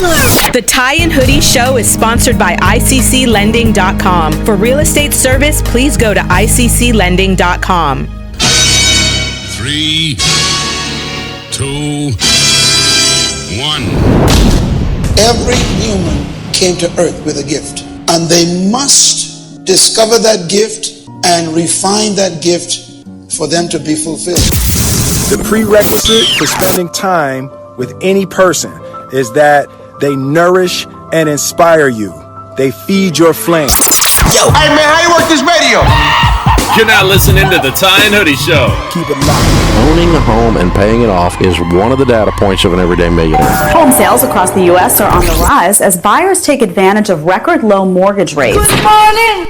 The Tie and Hoodie Show is sponsored by ICCLending.com. For real estate service, please go to ICCLending.com. 3, 2, 1. Every human came to earth with a gift, and they must discover that gift and refine that gift for them to be fulfilled. The prerequisite for spending time with any person is that they nourish and inspire you. They feed your flame. Yo, hey man, how you work this radio? You're not listening to the Tie and Hoodie Show. Keep it locked. Owning a home and paying it off is one of the data points of an everyday millionaire. Home sales across the U.S. are on the rise as buyers take advantage of record low mortgage rates. Good morning.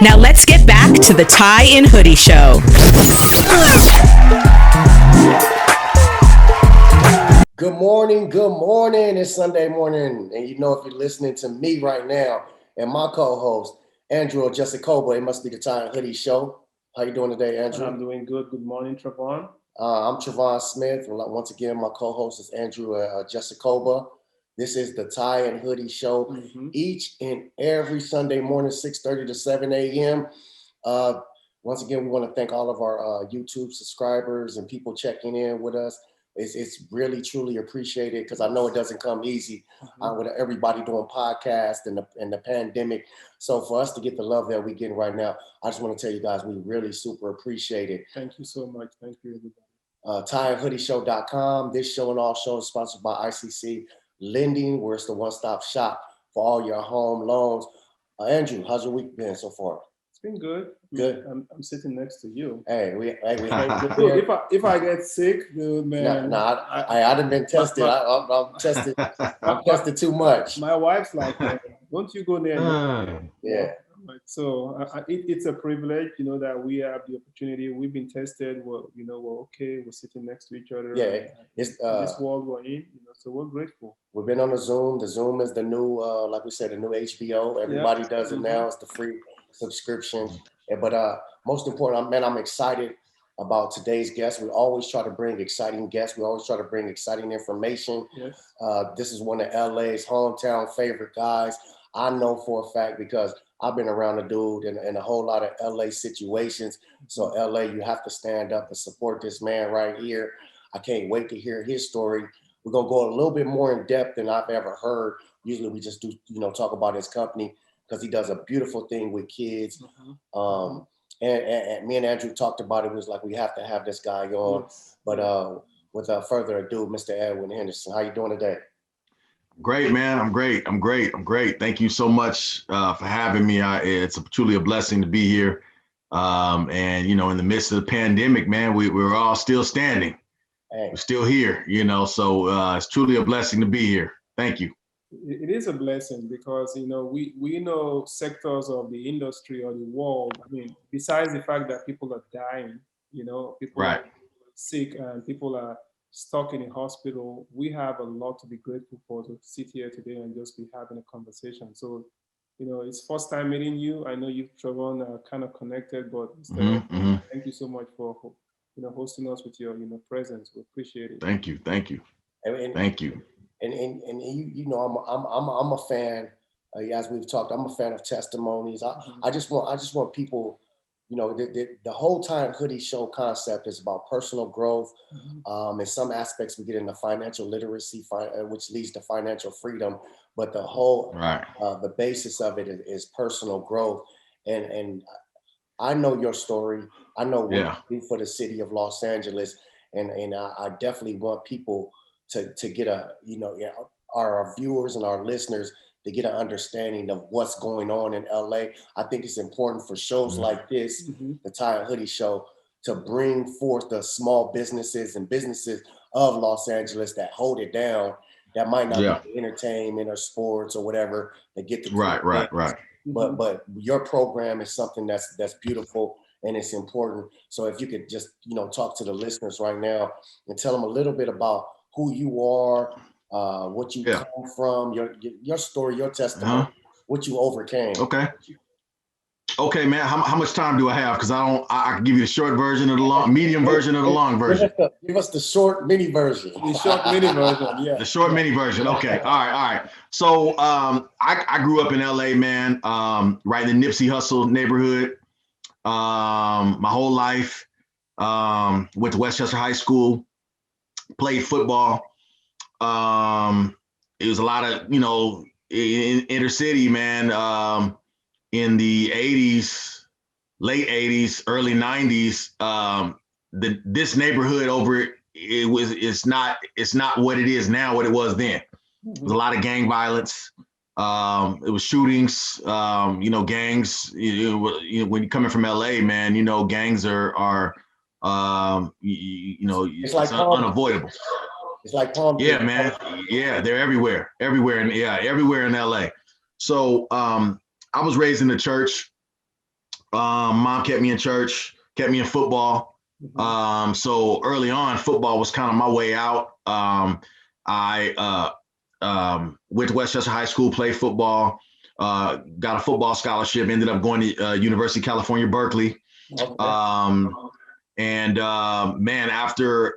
Now let's get back to the Tie and Hoodie Show. Good morning. It's Sunday morning, and you know if you're listening to me right now and my co-host Andrew or Jessica, it must be the Tie and Hoodie Show. How you doing today, Andrew? I'm doing good. Good morning, Trevon. I'm Trevon Smith. Once again, my co-host is Andrew Jessica. This is the Tie and Hoodie Show. Each and every Sunday morning, 6:30 to 7 a.m. Once again, we want to thank all of our YouTube subscribers and people checking in with us. It's really, truly appreciated because I know it doesn't come easy with everybody doing podcasts and the pandemic. So for us to get the love that we're getting right now, I just want to tell you guys, we really super appreciate it. Thank you so much. Thank you, everybody. TieandHoodieShow.com. This show and all shows sponsored by ICC Lending, where it's the one-stop shop for all your home loans. Andrew, how's your week been so far? It's been good. Good. I'm sitting next to you. Hey, we if I get sick, dude, man. I done been tested. I'm tested. I'm tested too much. My wife's like, don't you go there? Yeah. So it's a privilege, that we have the opportunity. We've been tested. We're okay. We're sitting next to each other. Yeah. It's this world we're in. So we're grateful. We've been on the Zoom. The Zoom is the new, like we said, the new HBO. Everybody does it now. It's the free subscription. But most important, I'm excited about today's guest. We always try to bring exciting guests. We always try to bring exciting information. Yes. This is one of LA's hometown favorite guys. I know for a fact because I've been around the dude in a whole lot of LA situations. So LA, you have to stand up and support this man right here. I can't wait to hear his story. We're going to go a little bit more in depth than I've ever heard. Usually we just do, talk about his company because he does a beautiful thing with kids. And me and Andrew talked about it. It was like, we have to have this guy on. Yes. But without further ado, Mr. Edwin Henderson, how you doing today? Great, man. I'm great. Thank you so much for having me. It's truly a blessing to be here. And, in the midst of the pandemic, man, we're all still standing. Hey. We're still here, so it's truly a blessing to be here. Thank you. It is a blessing because, we know sectors of the industry or the world. I mean, besides the fact that people are dying, people right. are sick and people are stuck in a hospital, we have a lot to be grateful for to sit here today and just be having a conversation. So, it's first time meeting you. I know you, Trevon, are kind of connected, but thank you so much for, hosting us with your, presence. We appreciate it. Thank you. Thank you. And I'm a fan. As we've talked, I'm a fan of testimonies. I just want people. The whole Tie and Hoodie Show concept is about personal growth. In some aspects, we get into financial literacy, which leads to financial freedom. But the whole, the basis of it is personal growth. And I know your story. I know what you do for the city of Los Angeles. And I definitely want people to get our viewers and our listeners to get an understanding of what's going on in LA. I think it's important for shows like this, the Tie and Hoodie Show, to bring forth the small businesses and businesses of Los Angeles that hold it down, that might not be entertainment or sports or whatever, that get the right. But your program is something that's beautiful and it's important. So if you could just talk to the listeners right now and tell them a little bit about who you are, what you come from, your story, your testimony, what you overcame. Okay. Okay, man. How much time do I have? Because I can give you the short version of the long, medium version of the long version. Give us the short mini version. The short mini version, yeah. The short mini version. Okay. All right. So I grew up in LA, man. Right in the Nipsey Hussle neighborhood. My whole life. Went to Westchester High School. Played football. It was a lot of, in inner city, man. In the 80s, late 80s, early 90s, this neighborhood it's not what it is now, what it was then. There was a lot of gang violence. It was shootings, gangs, when you're coming from LA, man, gangs are it's like unavoidable. It's like Palm Yeah, man. Yeah, they're everywhere. Everywhere in LA. So I was raised in the church. Mom kept me in church, kept me in football. So early on, football was kind of my way out. I went to Westchester High School, played football, got a football scholarship, ended up going to University of California, Berkeley. Okay. Man, after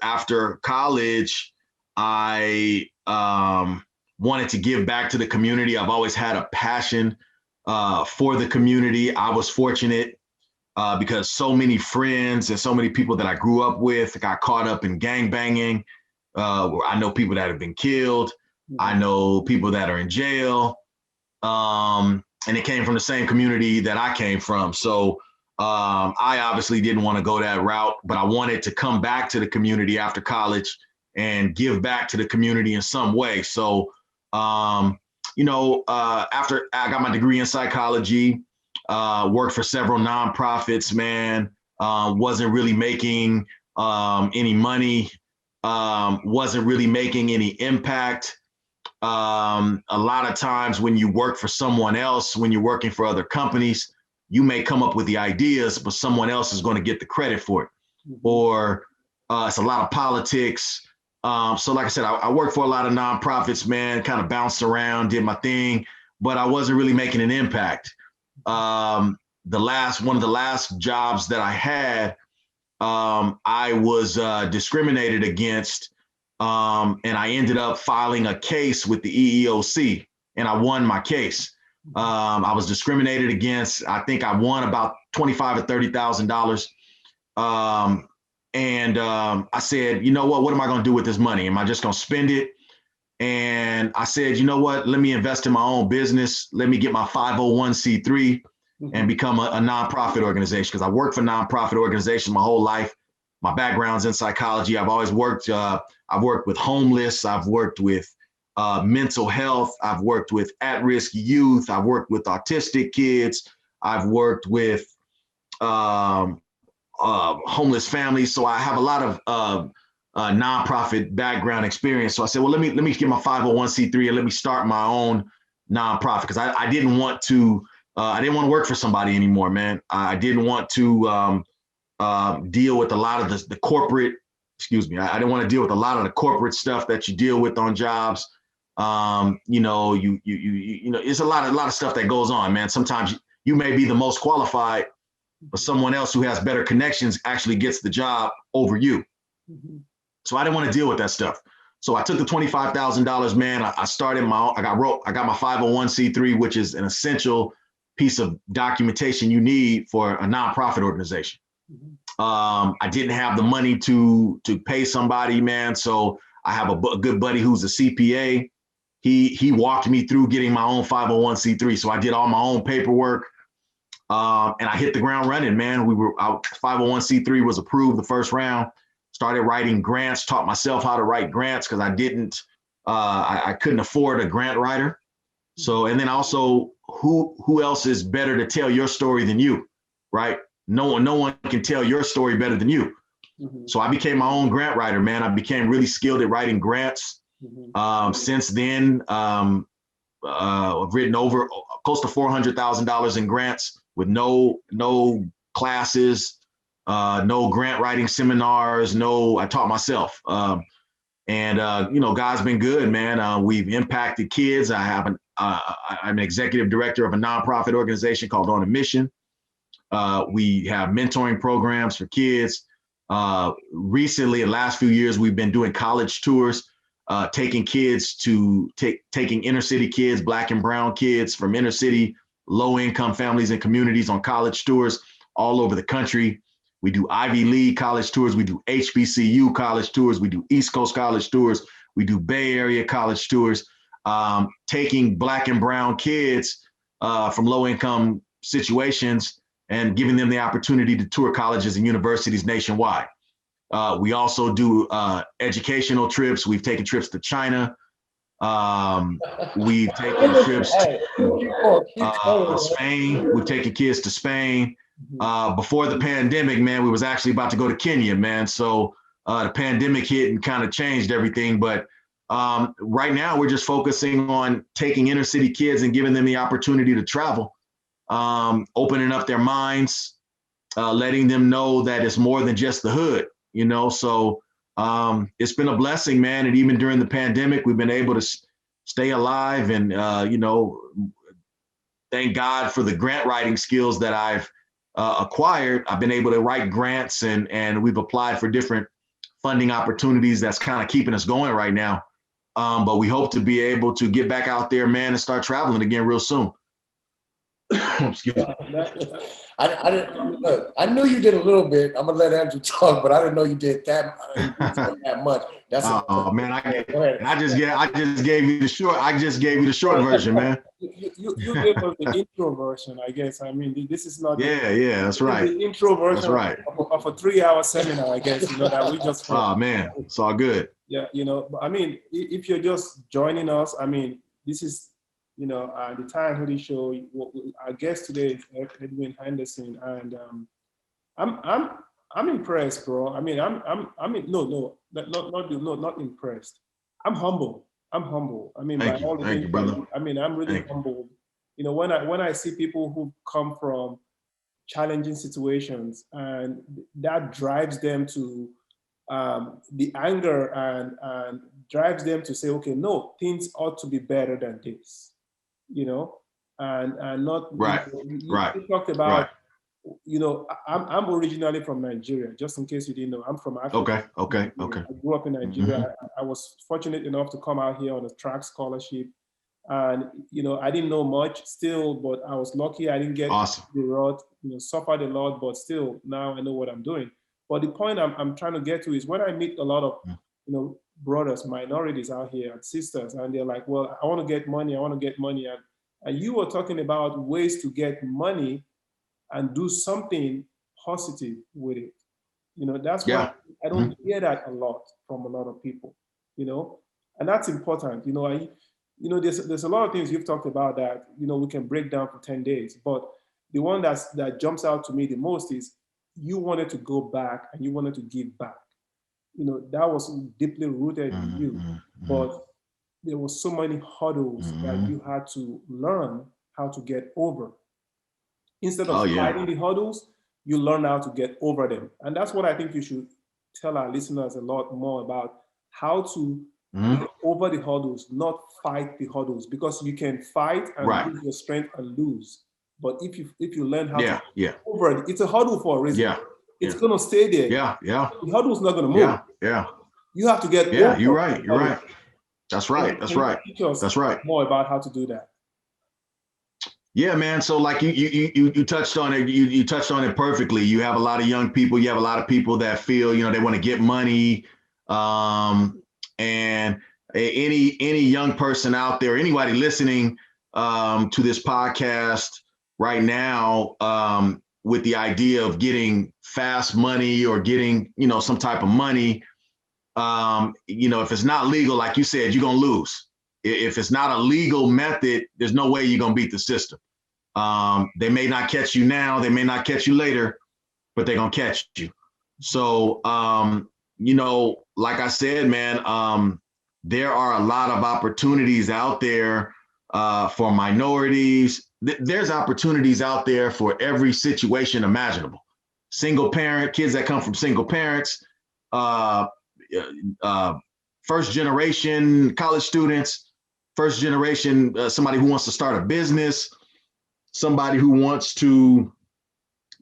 college, I wanted to give back to the community. I've always had a passion for the community. I was fortunate because so many friends and so many people that I grew up with got caught up in gang banging. I know people that have been killed. I know people that are in jail. And it came from the same community that I came from. So I obviously didn't want to go that route, but I wanted to come back to the community after college and give back to the community in some way. So, after I got my degree in psychology, worked for several nonprofits, man, wasn't really making any money, wasn't really making any impact. A lot of times when you work for someone else, when you're working for other companies, you may come up with the ideas, but someone else is going to get the credit for it. Or it's a lot of politics. So like I said, I worked for a lot of nonprofits, man, kind of bounced around, did my thing, but I wasn't really making an impact. One of the last jobs that I had, I was discriminated against, and I ended up filing a case with the EEOC, and I won my case. I was discriminated against. I think I won about $25,000 or $30,000. I said, you know what am I going to do with this money? Am I just going to spend it? And I said, you know what, let me invest in my own business. Let me get my 501c3 and become a nonprofit organization. Because I worked for nonprofit organizations my whole life. My background's in psychology. I've always worked. I've worked with homeless. I've worked with mental health. I've worked with at-risk youth. I've worked with autistic kids. I've worked with homeless families. So I have a lot of nonprofit background experience. So I said, well, let me get my 501c3 and let me start my own nonprofit, because I didn't want to work for somebody anymore, man. I didn't want to deal with a lot of the corporate. Excuse me. I didn't want to deal with a lot of the corporate stuff that you deal with on jobs. It's a lot of stuff that goes on, man. Sometimes you may be the most qualified, but someone else who has better connections actually gets the job over you. So I didn't want to deal with that stuff. So I took the $25,000, man. I started I got my 501c3, which is an essential piece of documentation you need for a nonprofit organization. I didn't have the money to pay somebody, man. So I have a good buddy who's a CPA. He walked me through getting my own 501c3. So I did all my own paperwork. And I hit the ground running, man. 501c3 was approved the first round. Started writing grants, taught myself how to write grants because I couldn't afford a grant writer. So, and then also, who else is better to tell your story than you, right? No one can tell your story better than you. So I became my own grant writer, man. I became really skilled at writing grants. Since then, I've written over close to $400,000 in grants with no classes, no grant writing seminars, I taught myself. God's been good, man. We've impacted kids. I'm an executive director of a nonprofit organization called OnAMission. We have mentoring programs for kids. Recently, in the last few years, we've been doing college tours, taking kids to taking inner city kids, Black and brown kids from inner city, low income families and communities on college tours all over the country. We do Ivy League college tours. We do HBCU college tours. We do East Coast college tours. We do Bay Area college tours, taking Black and brown kids from low income situations and giving them the opportunity to tour colleges and universities nationwide. We also do educational trips. We've taken trips to China. We've taken trips to Spain. We've taken kids to Spain. Before the pandemic, man, we was actually about to go to Kenya, man. So the pandemic hit and kind of changed everything. But right now, we're just focusing on taking inner city kids and giving them the opportunity to travel, opening up their minds, letting them know that it's more than just the hood, you know. So it's been a blessing, man. And even during the pandemic, we've been able to stay alive and, you know, thank God for the grant writing skills that I've acquired. I've been able to write grants and we've applied for different funding opportunities that's kind of keeping us going right now. But we hope to be able to get back out there, man, and start traveling again real soon. Excuse me. I knew you did a little bit. I'm gonna let Andrew talk, but I didn't know you did that much. That's man. I just gave you the short version, man. You gave us the intro version, I guess. I mean, this is not. Yeah, that's right. The intro version, that's right. of a 3-hour seminar, I guess. You know that we just. Oh man, it's all good. Yeah, you know. I mean, if you're just joining us, I mean, this is. You know, the Tie and Hoodie show. Our guest today is Edwin Henderson, and I'm impressed, bro. I mean, not impressed. I'm humble. I mean, by all the things. Brother. I mean, I'm really humbled. You know, when I see people who come from challenging situations, and that drives them to the anger and drives them to say, okay, no, things ought to be better than this. You know, and not right. You talked about, you know, I'm originally from Nigeria. Just in case you didn't know, I'm from Africa. Okay. I grew up in Nigeria. I was fortunate enough to come out here on a track scholarship, and you know, I didn't know much still, but I was lucky. I didn't get the road. You know, suffered a lot, but still now I know what I'm doing. But the point I'm trying to get to is when I meet a lot of you know, brothers, minorities out here and sisters, and they're like, well, I want to get money. And you were talking about ways to get money and do something positive with it. You know, that's why I don't hear that a lot from a lot of people, you know, and that's important. You know, there's a lot of things you've talked about that, you know, we can break down for 10 days, but the one that jumps out to me the most is you wanted to go back and you wanted to give back. You know, that was deeply rooted in you, but there were so many hurdles that you had to learn how to get over. Instead of fighting the hurdles, you learn how to get over them. And that's what I think you should tell our listeners a lot more about, how to get over the hurdles, not fight the hurdles, because you can fight and lose your strength and lose. But if you learn how to get over it, it's a hurdle for a reason. It's going to stay there. The hurdle's not going to move. You have to get over. You're right. That's right. That's right. More about how to do that. Yeah, man. So like you touched on it. You touched on it perfectly. You have a lot of young people. You have a lot of people that feel, you know, they want to get money. And any young person out there, anybody listening to this podcast right now, with the idea of getting fast money or getting, you know, some type of money, you know, if it's not legal, like you said, you're going to lose. If it's not a legal method, there's no way you're going to beat the system. They may not catch you now, they may not catch you later, but they're going to catch you. So, you know, like I said, man, there are a lot of opportunities out there for minorities. There's opportunities out there for every situation imaginable. Single parent, kids that come from single parents, first generation college students, first generation, somebody who wants to start a business, somebody who wants to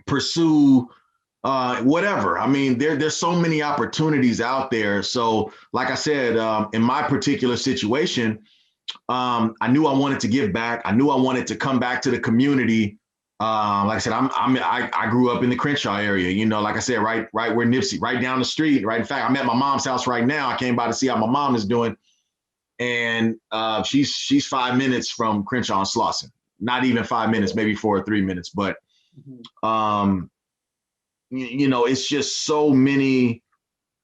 pursue whatever. I mean, there's so many opportunities out there. So like I said, in my particular situation, I knew I wanted to give back. I knew I wanted to come back to the community. Like I said, I grew up in the Crenshaw area, you know, like I said, right where Nipsey, right down the street, right. In fact, I'm at my mom's house right now. I came by to see how my mom is doing. And she's 5 minutes from Crenshaw and Slauson. Not even 5 minutes, maybe 4 or 3 minutes. But you know, it's just so many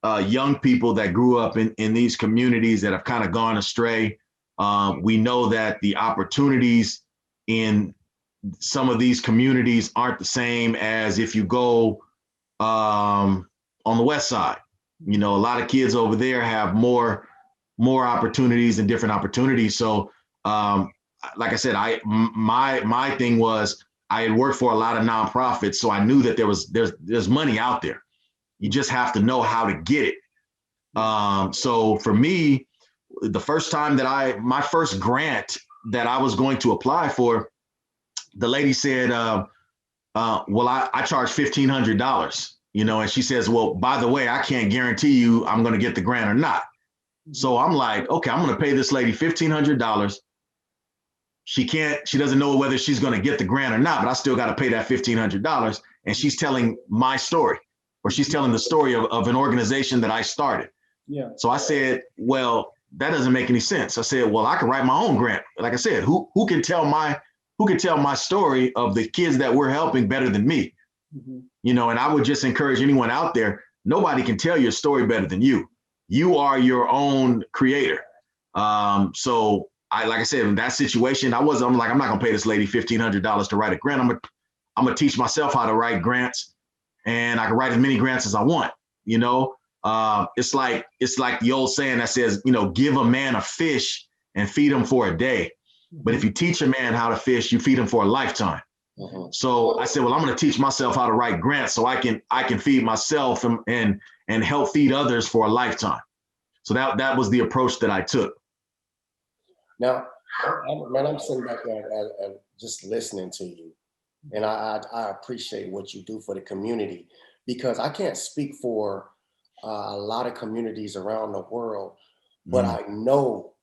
young people that grew up in these communities that have kind of gone astray. We know that the opportunities in some of these communities aren't the same as if you go on the west side. You know, a lot of kids over there have more opportunities and different opportunities. So like I said, my thing was I had worked for a lot of nonprofits, so I knew that there's money out there. You just have to know how to get it. So for me, the first time that my first grant that I was going to apply for, the lady said, well, I charge $1,500, you know, and she says, well, by the way, I can't guarantee you I'm going to get the grant or not. So I'm like, okay, I'm going to pay this lady $1,500. She doesn't know whether she's going to get the grant or not, but I still got to pay that $1,500. And she's telling my story, or she's telling the story of an organization that I started. Yeah. So I said, well, that doesn't make any sense. I said, well, I can write my own grant. Like I said, who can tell my story of the kids that we're helping better than me? You know, and I would just encourage anyone out there, nobody can tell your story better than you. You are your own creator. So like I said, in that situation, I'm like, I'm not gonna pay this lady $1,500 to write a grant. I'm gonna teach myself how to write grants, and I can write as many grants as I want. You know, it's like the old saying that says, you know, give a man a fish and feed him for a day. But if you teach a man how to fish, you feed him for a lifetime. So I said, well, I'm going to teach myself how to write grants so I can feed myself and help feed others for a lifetime. So that was the approach that I took. Now, I'm sitting back there and just listening to you, and I appreciate what you do for the community, because I can't speak for a lot of communities around the world, but I know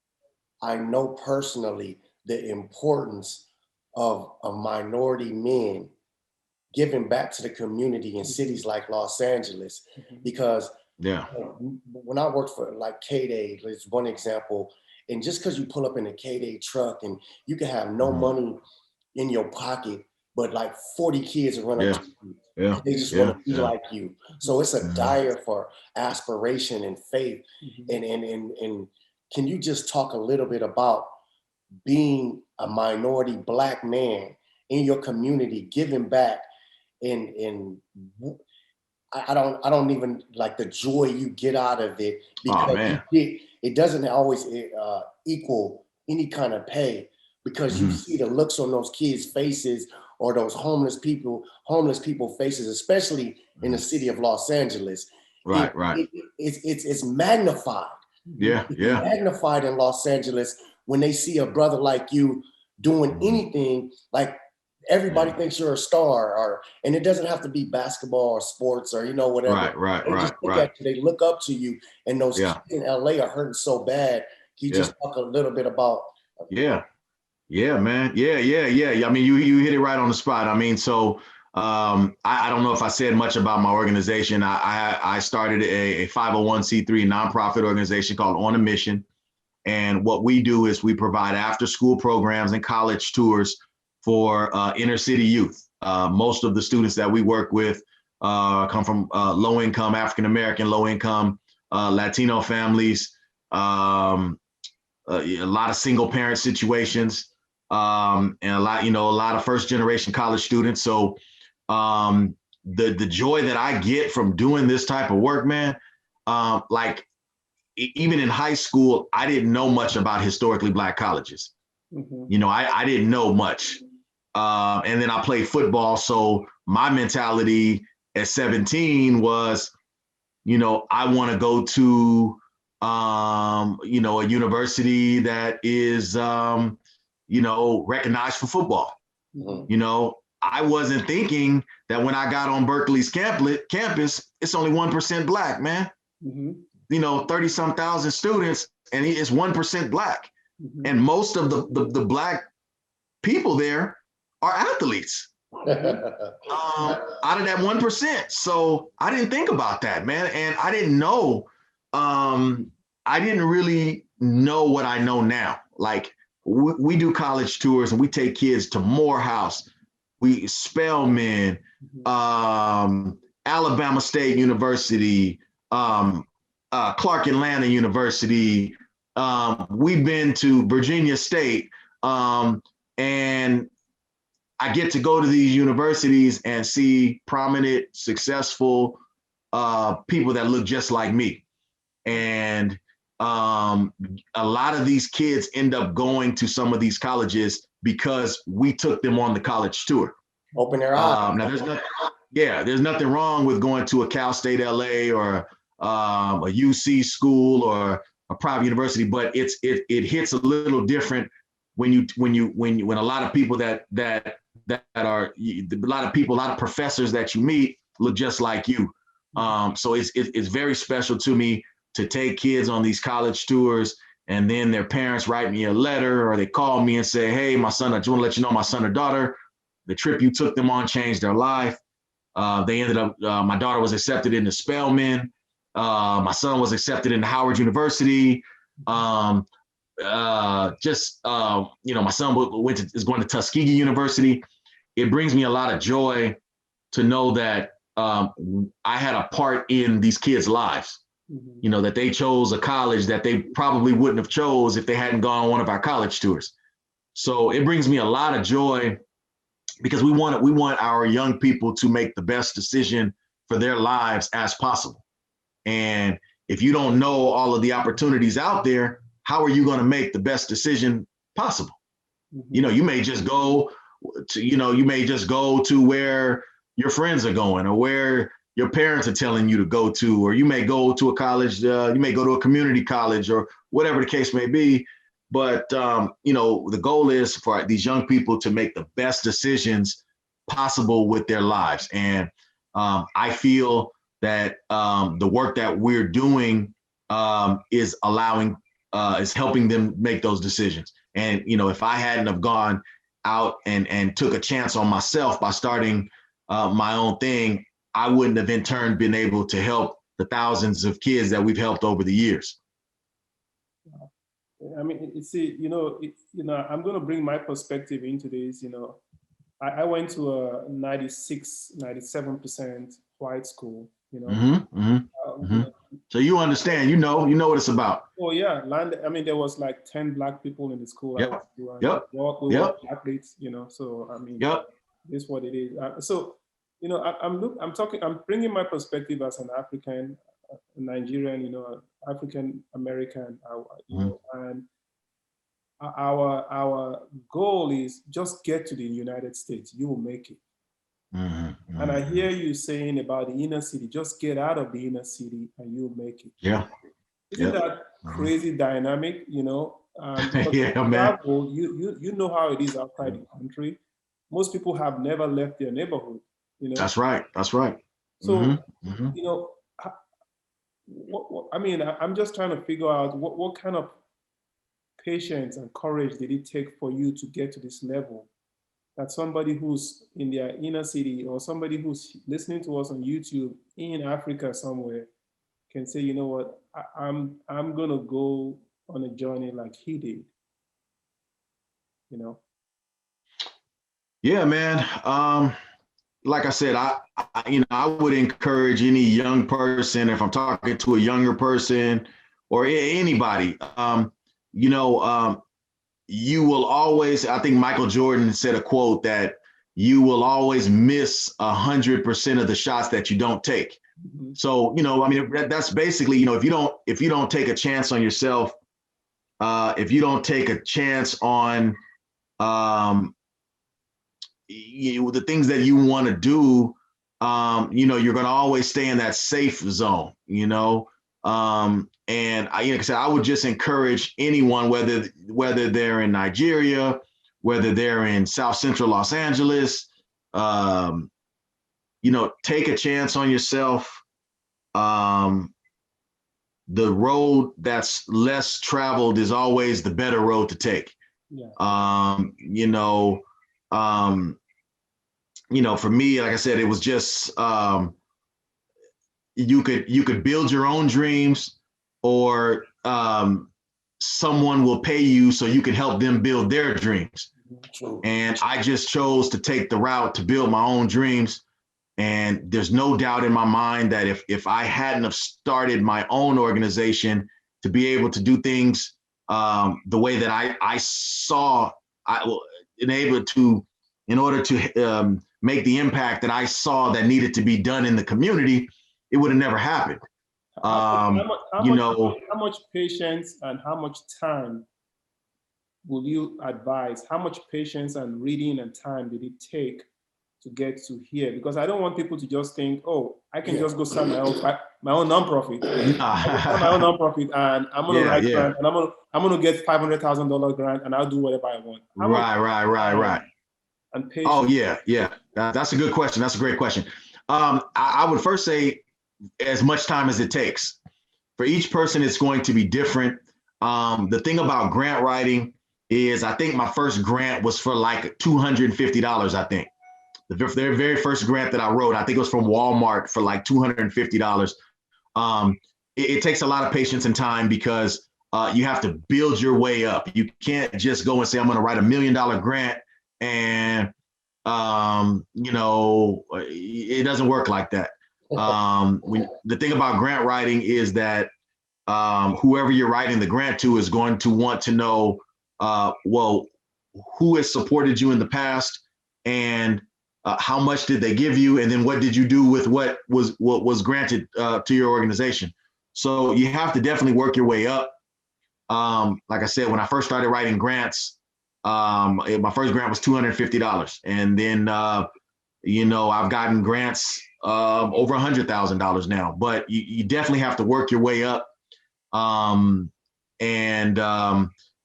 personally the importance of minority men giving back to the community in cities like Los Angeles, because when I worked for like K-Day, is one example, and just because you pull up in a K-Day truck and you can have no money in your pocket, but like 40 kids are running up to you. They just want to be like you. So it's a dire for aspiration and faith. And can you just talk a little bit about being a minority Black man in your community, giving back, and I don't even like the joy you get out of it, because it doesn't always equal any kind of pay, because you see the looks on those kids' faces, or those homeless people faces, especially in the city of Los Angeles. It's magnified. It's magnified in Los Angeles when they see a brother like you doing anything. Like, everybody thinks you're a star, and it doesn't have to be basketball or sports or, you know, whatever. They look up to you, and those kids in LA are hurting so bad. Can you just talk a little bit about? Yeah, man. Yeah. I mean, you hit it right on the spot. I mean, so I don't know if I said much about my organization. I started a 501c3 nonprofit organization called OnAMission. And what we do is we provide after school programs and college tours for inner city youth. Most of the students that we work with come from low income, African American, low income, Latino families, a lot of single parent situations. And a lot of first generation college students. So the joy that I get from doing this type of work, man, like even in high school, I didn't know much about historically Black colleges. You know, I didn't know much. And then I played football. So my mentality at 17 was, you know, I want to go to, you know, a university that is, you know, recognized for football. You know, I wasn't thinking that when I got on Berkeley's campus, it's only 1% Black, man. Mm-hmm. 30 some thousand students, and it's 1% Black. Mm-hmm. And most of the Black people there are athletes. Out of that 1%. So I didn't think about that, man. And I didn't know, I didn't really know what I know now. Like we do college tours and we take kids to Morehouse, Spelman, Alabama State University, Clark Atlanta University. We've been to Virginia State, and I get to go to these universities and see prominent, successful people that look just like me. And a lot of these kids end up going to some of these colleges because we took them on the college tour. Open their eyes. Now, there's nothing wrong with going to a Cal State LA or a UC school or a private university, but it hits a little different when a lot of people a lot of professors that you meet look just like you. So it's very special to me to take kids on these college tours, and then their parents write me a letter or they call me and say, hey, my son, I just want to let you know my son or daughter, the trip you took them on changed their life. They ended up, my daughter was accepted into Spelman. My son was accepted into Howard University. My son is going to Tuskegee University. It brings me a lot of joy to know that I had a part in these kids' lives. Mm-hmm. That they chose a college that they probably wouldn't have chose if they hadn't gone on one of our college tours. So it brings me a lot of joy because we want our young people to make the best decision for their lives as possible. And if you don't know all of the opportunities out there, how are you going to make the best decision possible? Mm-hmm. You may just go to where your friends are going or where your parents are telling you to go to, or you may go to a college, you may go to a community college or whatever the case may be. But, the goal is for these young people to make the best decisions possible with their lives. And I feel that the work that we're doing is helping them make those decisions. And, if I hadn't have gone out and took a chance on myself by starting my own thing, I wouldn't have in turn been able to help the thousands of kids that we've helped over the years. I mean, I'm going to bring my perspective into this. I went to a 97% white school, So you understand, you know what it's about. Oh yeah. There was like 10 Black people in the school. Yep. We were athletes, so this is what it is. I'm bringing my perspective as an African, Nigerian, African American, and our goal is just get to the United States. You will make it. Mm-hmm. And I hear you saying about the inner city. Just get out of the inner city and you'll make it. Yeah. Isn't that crazy dynamic? Yeah, man. Travel, you know how it is outside the country. Most people have never left their neighborhood. That's right. So, I'm just trying to figure out what kind of patience and courage did it take for you to get to this level? That somebody who's in their inner city or somebody who's listening to us on YouTube in Africa somewhere can say, you know what, I'm gonna go on a journey like he did. Yeah, man. Like I said, I would encourage any young person, if I'm talking to a younger person or anybody, you will always, I think Michael Jordan said a quote that you will always miss 100% of the shots that you don't take. Mm-hmm. So, that's basically, if you don't take a chance on yourself, if you don't take a chance on, the things that you want to do, you're going to always stay in that safe zone, and like I said, I would just encourage anyone, whether they're in Nigeria, whether they're in South Central Los Angeles, take a chance on yourself. The road that's less traveled is always the better road to take. Yeah. For me, like I said, it was just you could build your own dreams, or someone will pay you so you can help them build their dreams. True. And I just chose to take the route to build my own dreams. And there's no doubt in my mind that if I hadn't have started my own organization to be able to do things the way that I saw, in order to make the impact that I saw that needed to be done in the community, it would have never happened. How much patience and how much time will you advise? How much patience and reading and time did it take to get to here? Because I don't want people to just think, oh, I can just go start my own nonprofit. I can start my own nonprofit, and I'm gonna write grant, and I'm gonna get $500,000 grant, and I'll do whatever I want. Right. And patience. Oh yeah. That's a good question. That's a great question. I would first say as much time as it takes. For each person, it's going to be different. The thing about grant writing is, I think my first grant was for like $250. I think the very first grant that I wrote, I think it was from Walmart for like $250. It takes a lot of patience and time, because you have to build your way up. You can't just go and say, I'm going to write $1 million grant, and it doesn't work like that. The thing about grant writing is that whoever you're writing the grant to is going to want to know, who has supported you in the past, and how much did they give you, and then what did you do with what was granted to your organization. So you have to definitely work your way up. Like I said, when I first started writing grants, my first grant was $250, and then I've gotten grants over $100,000 now. But you definitely have to work your way up,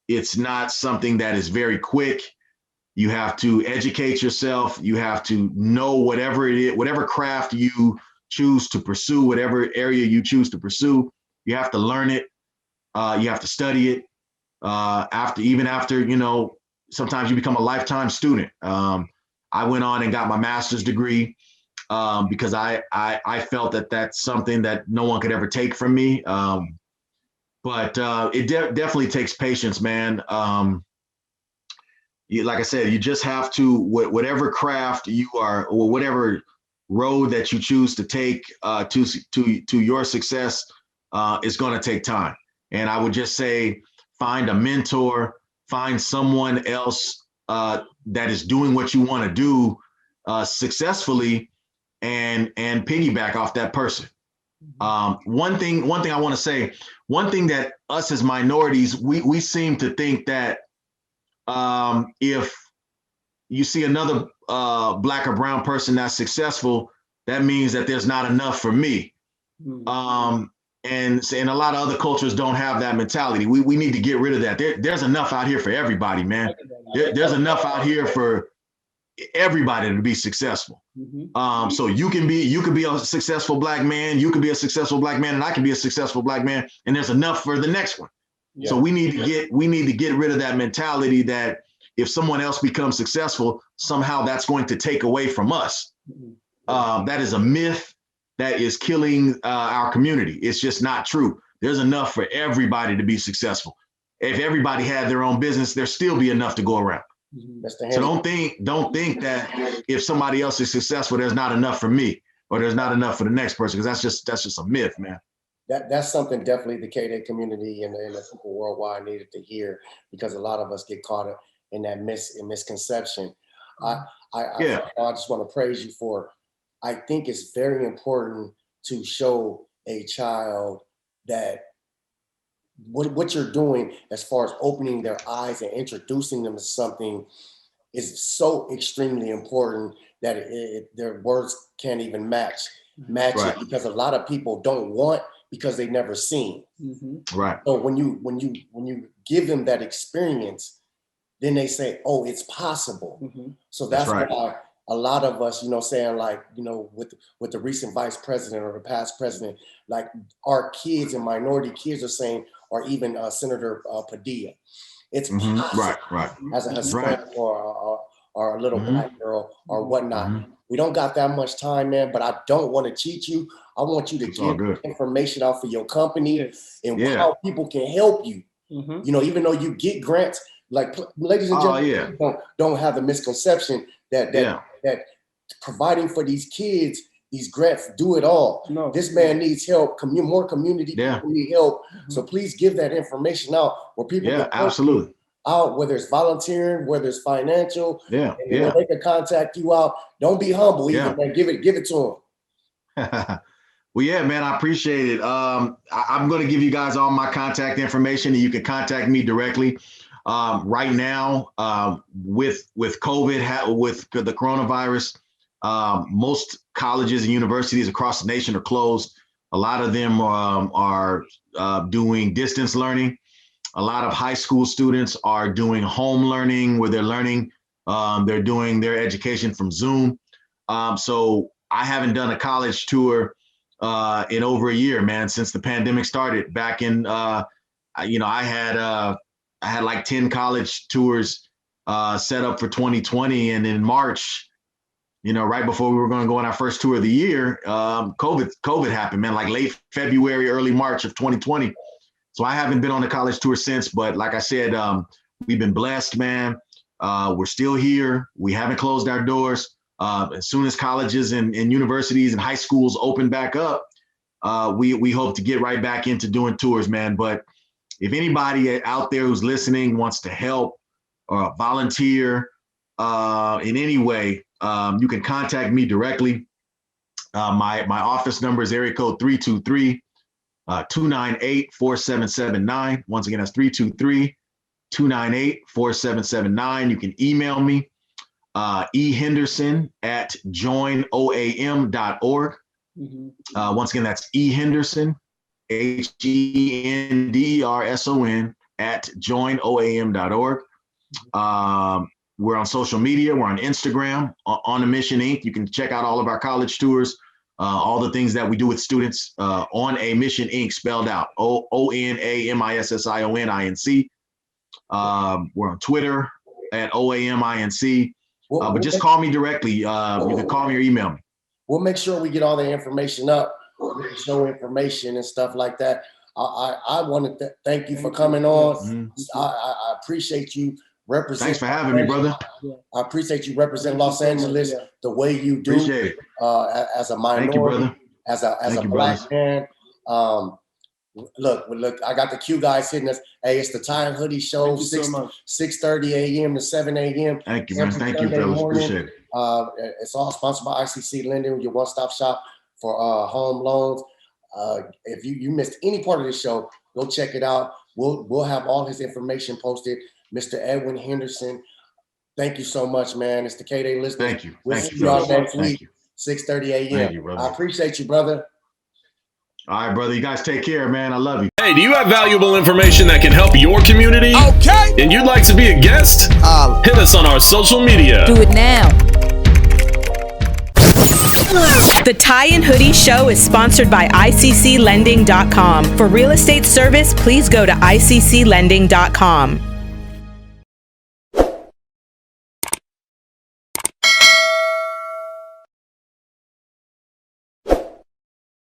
it's not something that is very quick. You have to educate yourself. You have to know whatever it is, whatever craft you choose to pursue, whatever area you choose to pursue. You have to learn it. You have to study it. After, sometimes you become a lifetime student. I went on and got my master's degree because I felt that that's something that no one could ever take from me. But it definitely takes patience, man. Like I said, you just have to, whatever craft you are, or whatever road that you choose to take to your success, is going to take time. And I would just say, find a mentor, find someone else that is doing what you want to do successfully, and piggyback off that person. One thing I want to say, one thing that us as minorities, we seem to think that if you see another black or brown person that's successful, that means that there's not enough for me. And a lot of other cultures don't have that mentality. We need to get rid of that. There's enough out here for everybody, man. There's enough out here for everybody to be successful. So you can be a successful black man, you can be a successful black man, and I can be a successful black man, and there's enough for the next one. Yeah. So we need to get rid of that mentality that if someone else becomes successful, somehow that's going to take away from us. That is a myth that is killing our community. It's just not true. There's enough for everybody to be successful. If everybody had their own business, there'd still be enough to go around. So don't think that if somebody else is successful, there's not enough for me, or there's not enough for the next person, because that's just a myth, man. That's something definitely the K-Day community and the people worldwide needed to hear, because a lot of us get caught up in that misconception. I just want to praise you for, I think it's very important to show a child that what you're doing as far as opening their eyes and introducing them to something is so extremely important that their words can't even match it, because a lot of people don't want, because they've never seen. Right. So when you give them that experience, then they say, oh, it's possible. So that's why a lot of us, saying like, with the recent vice president or the past president, like our kids and minority kids are saying, or even Senator Padilla, it's possible right. as a Hispanic or a little black girl or whatnot. We don't got that much time, man, but I don't want to cheat you. I want you to get information out for your company and how people can help you. Even though you get grants, like ladies and gentlemen, don't have the misconception that providing for these kids, these grants do it all. No. This man needs help. More community people need help. So please give that information out where people can absolutely out, whether it's volunteering, whether it's financial, and they can contact you out. Don't be humble, even man. Give it to them. Well, yeah, man, I appreciate it. I'm going to give you guys all my contact information, and you can contact me directly. Right now, with COVID, with the coronavirus, most colleges and universities across the nation are closed. A lot of them are doing distance learning. A lot of high school students are doing home learning, where they're learning. They're doing their education from Zoom. So I haven't done a college tour in over a year, man, since the pandemic started. Back in, I had like 10 college tours set up for 2020, and in March, right before we were going to go on our first tour of the year, COVID happened, man, like late February, early March of 2020. So I haven't been on a college tour since, but like I said, we've been blessed, man. We're still here. We haven't closed our doors. As soon as colleges and universities and high schools open back up, we hope to get right back into doing tours, man. But if anybody out there who's listening wants to help or volunteer in any way, you can contact me directly. My office number is area code 323-298-4779. Once again, that's 323-298-4779. You can email me, ehenderson@joinoam.org. Once again, that's ehenderson, HENDERSON@joinoam.org. We're on social media. We're on Instagram, OnAMission Inc. You can check out all of our college tours, all the things that we do with students. OnAMission Inc. spelled out OnAMission Inc. We're on Twitter at OAMINC. But just call me directly. You can call me or email me. We'll make sure we get all the information up, show information and stuff like that. I want to thank you for coming on. I appreciate you representing. Thanks for having me, brother. I appreciate you representing Los Angeles the way you do. Appreciate it. As a minority, thank you, brother. as a black man. Look, I got the Q guys hitting us. Hey, it's the Ty and Hoodie show, 6:30 a.m. to 7 a.m. Thank you, man. Thank you, fellas. Appreciate it. It's all sponsored by ICC Lending, your one-stop shop for home loans. If you missed any part of the show, go check it out. We'll have all his information posted. Mr. Edwin Henderson, thank you so much, man. It's the K-Day listener. Thank you. We'll see y'all next week, 6:30 a.m. Thank you, brother. I appreciate you, brother. All right, brother. You guys take care, man. I love you. Hey, do you have valuable information that can help your community? Okay. And you'd like to be a guest? Hit us on our social media. Do it now. The Ty and Hoodie Show is sponsored by ICCLending.com. For real estate service, please go to ICCLending.com.